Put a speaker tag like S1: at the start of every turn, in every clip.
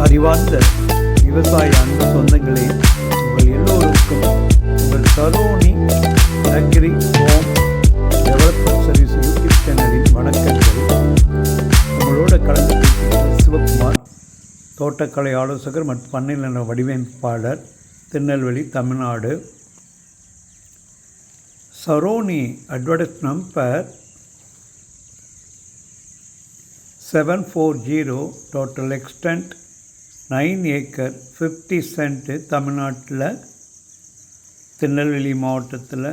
S1: அறிவார்ந்த விவசாய அன்பு சொந்தங்களே, உங்கள் எல்லோருக்கும் உங்கள் Saroni agri home development service YouTube சேனலின் வணக்கங்கள். உங்களோட கலந்து சிவகுமார், தோட்டக்கலை ஆலோசகர் மற்றும் பண்ணை நில வடிவமைப்பாளர், Tirunelveli, Tamil Nadu. Saroni advertise number 740, total extent 9 acre, 50 cent, தமிழ்நாட்டில் திருநெல்வேலி மாவட்டத்தில்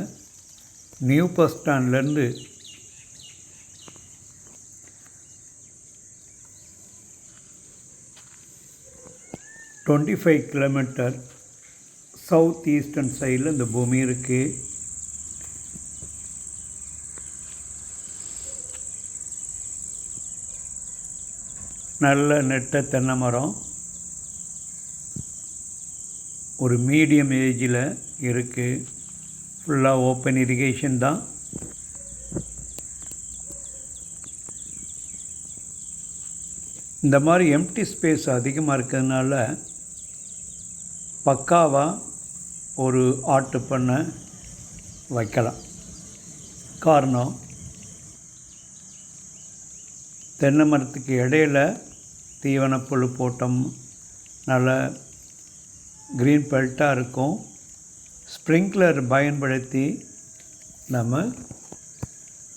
S1: நியூ பஸ் ஸ்டாண்ட்லேருந்து $25 கிலோமீட்டர் சவுத் ஈஸ்டர்ன் சைடில் இந்த பூமி இருக்குது. நல்ல நெட்ட தென்னை மரம், ஒரு மீடியம் ஏஜில் இருக்குது. ஃபுல்லாக ஓப்பன் இரிகேஷன் தான். இந்த மாதிரி எம்டி ஸ்பேஸ் அதிகமாக இருக்கிறதுனால பக்காவாக ஒரு ஆட்டு பண்ணை வைக்கலாம். காரணம், தென்னை மரத்துக்கு இடையில தீவனப்புல் போட்டோம், நல்ல க்ரீன் பெல்ட்டாக இருக்கும். ஸ்ப்ரிங்க்லர் பயன்படுத்தி நம்ம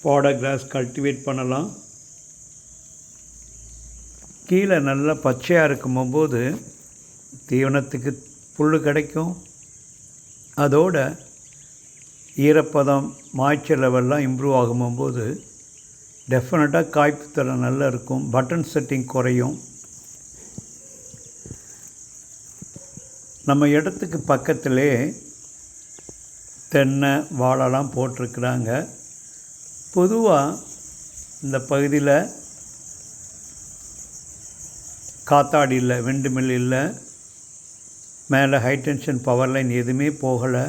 S1: பார்டர் கிராஸ் கல்டிவேட் பண்ணலாம். கீழே நல்லா பச்சையாக இருக்கும்போது தீவனத்துக்கு புல் கிடைக்கும். அதோட ஈரப்பதம், மாய்ச்சல் லெவல்லாம் இம்ப்ரூவ் ஆகும்போது டெஃபினட்டாக காய்ப்பு தரம் நல்லா இருக்கும். பட்டன் செட்டிங் குறையும். நம்ம இடத்துக்கு பக்கத்திலே தென்னை, வாழைலாம் போட்டிருக்கிறாங்க. பொதுவாக இந்த பகுதியில் காத்தாடி இல்லை, விண்டு மில் இல்லை, மேலே ஹை டென்ஷன் பவர் லைன் எதுவுமே போகலை.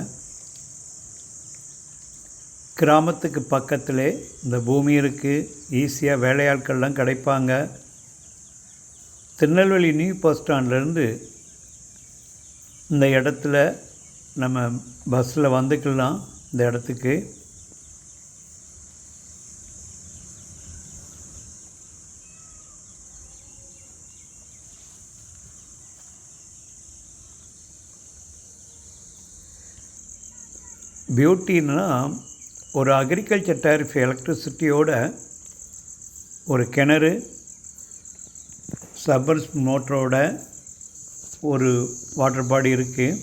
S1: கிராமத்துக்கு பக்கத்திலே இந்த பூமி இருக்குது. ஈஸியாக வேலையாட்கள்லாம் கிடைப்பாங்க. திருநெல்வேலி நியூ பஸ் ஸ்டாண்ட்லேருந்து இந்த இடத்துல நம்ம பஸ்ஸில் வந்துக்கலாம். இந்த இடத்துக்கு பியூட்டின்னா ஒரு அக்ரிகல்ச்சர் டேரிஃப் எலக்ட்ரிசிட்டியோட ஒரு கிணறு, சப்பர்ஸ் மோட்டரோட ஒரு வாட்டர் பாடி இருக்குது.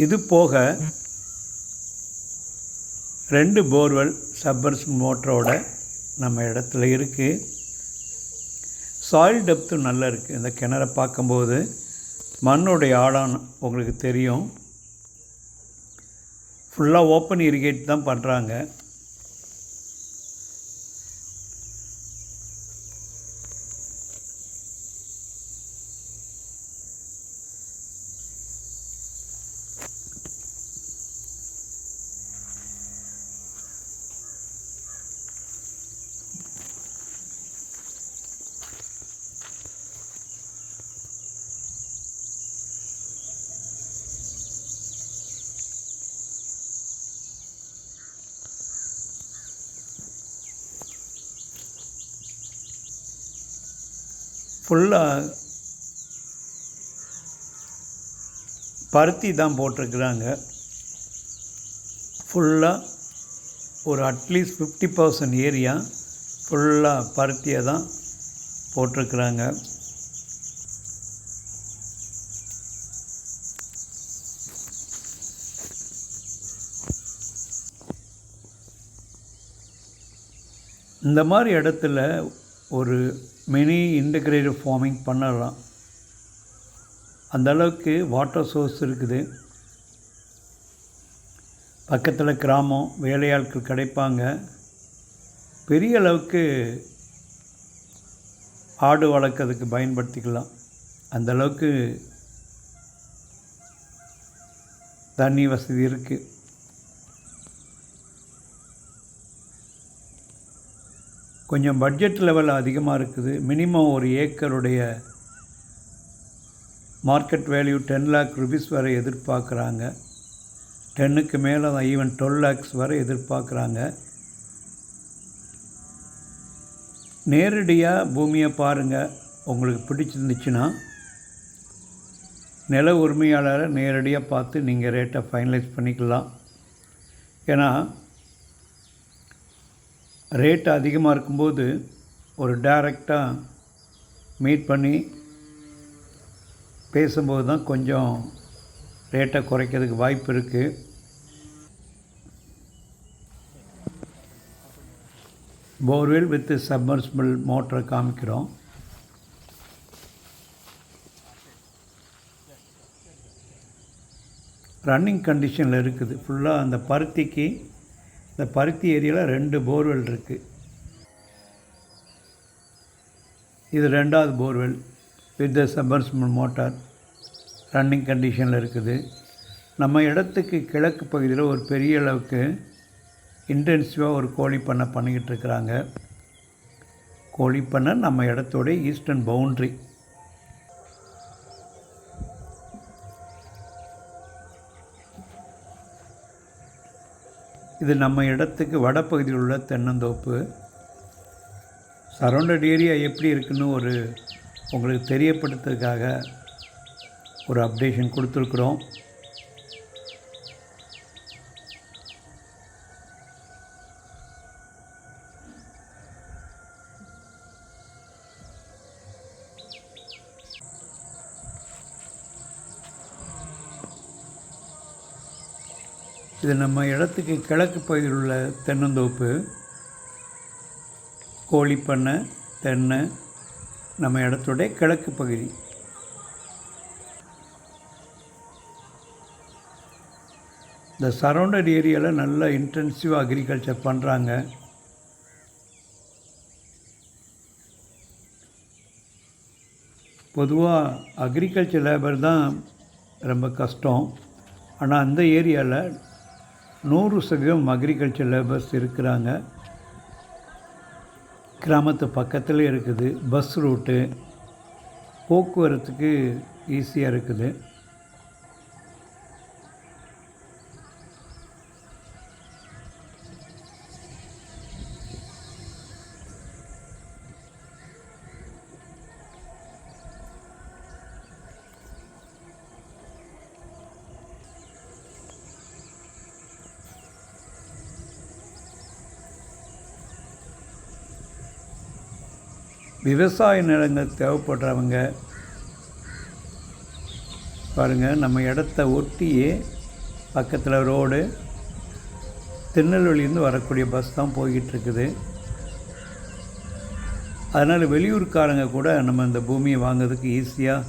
S1: இது போக 2 போர்வெல் சப்பர்ஸ் மோட்டரோட நம்ம இடத்துல இருக்குது. சாயில் டெப்த்தும் நல்லா இருக்குது. இந்த கிணறை பார்க்கும்போது மண்ணுடைய ஆழம் உங்களுக்கு தெரியும். ஃபுல்லாக ஓப்பன் இரிகேட் தான் பண்ணுறாங்க. ஃபுல்லாக பருத்தி தான் போட்டிருக்கிறாங்க. ஃபுல்லாக ஒரு அட்லீஸ்ட் 50% ஏரியா ஃபுல்லாக பருத்தியை தான் போட்டிருக்கிறாங்க. இந்த மாதிரி இடத்துல ஒரு மினி இன்டகிரேட்டட் ஃபார்மிங் பண்ணலாம். அந்தளவுக்கு வாட்டர் சோர்ஸ் இருக்குது. பக்கத்தில் கிராமம், வேலையாட்கள் கிடைப்பாங்க. பெரிய அளவுக்கு ஆடு வளர்க்குறதுக்கு பயன்படுத்திக்கலாம். அந்தளவுக்கு தண்ணி வசதி இருக்குது. கொஞ்சம் பட்ஜெட் லெவல் அதிகமாக இருக்குது. மினிமம் ஒரு ஏக்கருடைய மார்க்கெட் வேல்யூ 10 lakh rupees வரை எதிர்பார்க்குறாங்க. 10க்கு மேலே ஈவன் 12 lakhs வரை எதிர்பார்க்குறாங்க. நேரடியாக பூமியை பாருங்கள். உங்களுக்கு பிடிச்சிருந்துச்சுன்னா நில உரிமையாளரை நேரடியாக பார்த்து நீங்கள் ரேட்டை ஃபைனலைஸ் பண்ணிக்கலாம். ஏன்னா ரேட் அதிகமாக இருக்கும்போது ஒரு டைரெக்டாக மீட் பண்ணி பேசும்போது தான் கொஞ்சம் ரேட்டை குறைக்கிறதுக்கு வாய்ப்பு இருக்குது. போர்வெல் வித் சப்மர்சிபிள் மோட்டரை காமிக்கிறோம். ரன்னிங் கண்டிஷனில் இருக்குது. ஃபுல்லாக அந்த பருத்திக்கு, இந்த பருத்தி ஏரியாவில் 2 போர்வெல் இருக்குது. இது 2வது borewell with submersible motor running கண்டிஷனில் இருக்குது. நம்ம இடத்துக்கு கிழக்கு பகுதியில் ஒரு பெரிய அளவுக்கு இன்டென்சிவாக ஒரு கோழி பண்ணை பண்ணிக்கிட்டு இருக்கிறாங்க. கோழி பண்ணை நம்ம இடத்தோட ஈஸ்டர்ன் பவுண்ட்ரி. இது நம்ம இடத்துக்கு வடப்பகுதியில் உள்ள தென்னந்தோப்பு. சரௌண்டட் ஏரியா எப்படி இருக்குன்னு உங்களுக்கு தெரியப்படுத்துறதுக்காக ஒரு அப்டேஷன் கொடுத்துருக்குறோம். இது நம்ம இடத்துக்கு கிழக்கு பகுதியில் உள்ள தென்னந்தோப்பு. கோழிப்பண்ணை, தென்னை நம்ம இடத்தோடைய கிழக்கு பகுதி. இந்த சரௌண்டட் ஏரியாவில் நல்ல இன்டென்சிவாக அக்ரிகல்ச்சர் பண்ணுறாங்க. பொதுவாக அக்ரிகல்ச்சர் லேபர் தான் ரொம்ப கஷ்டம். ஆனால் அந்த ஏரியாவில் 100% அக்ரிகல்ச்சர் லேபர்ஸ் இருக்கிறாங்க. கிராமத்து பக்கத்தில் இருக்குது. பஸ் ரூட்டு, போக்குவரத்துக்கு ஈஸியாக இருக்குது. விவசாய நிலங்கள் தேவைப்படுறவங்க பாருங்கள், நம்ம இடத்த ஒட்டியே பக்கத்தில் ரோடு, திருநெல்வேலியிலேருந்து வரக்கூடிய பஸ் தான் போய்கிட்டுருக்குது. அதனால் வெளியூர்காரங்க கூட நம்ம இந்த பூமியை வாங்கிறதுக்கு ஈஸியாக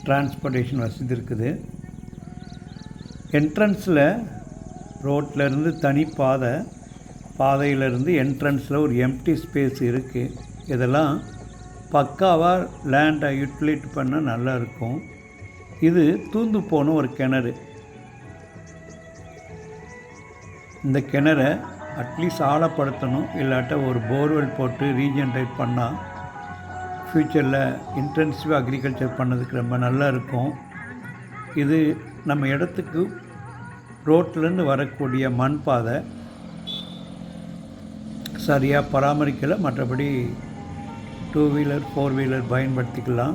S1: டிரான்ஸ்போர்ட்டேஷன் வசதி இருக்குது. என்ட்ரன்ஸில் ரோட்லேருந்து தனி பாதையிலேருந்து என்ட்ரன்ஸில் ஒரு எம்டி ஸ்பேஸ் இருக்குது. இதெல்லாம் பக்காவாக லேண்டை யூட்டிலைட் பண்ண நல்லாயிருக்கும். இது தூந்து போன ஒரு கிணறு. இந்த கிணறை அட்லீஸ்ட் ஆழப்படுத்தணும், இல்லாட்ட ஒரு போர்வெல் போட்டு ரீஜென்ரேட் பண்ணால் ஃப்யூச்சரில் இன்டென்சிவாக அக்ரிகல்ச்சர் பண்ணதுக்கு ரொம்ப நல்லா இருக்கும். இது நம்ம இடத்துக்கு ரோட்லேருந்து வரக்கூடிய மண் பாதை சரியாக பராமரிக்கலை. மற்றபடி 2 வீலர் 4 வீலர் பயன்படுத்திக்கலாம்.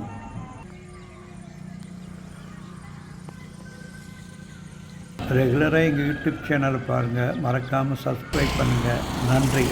S1: ரெகுலராக எங்கள் யூடியூப் சேனலை பாருங்கள். மறக்காமல் சப்ஸ்கிரைப் பண்ணுங்கள். நன்றி.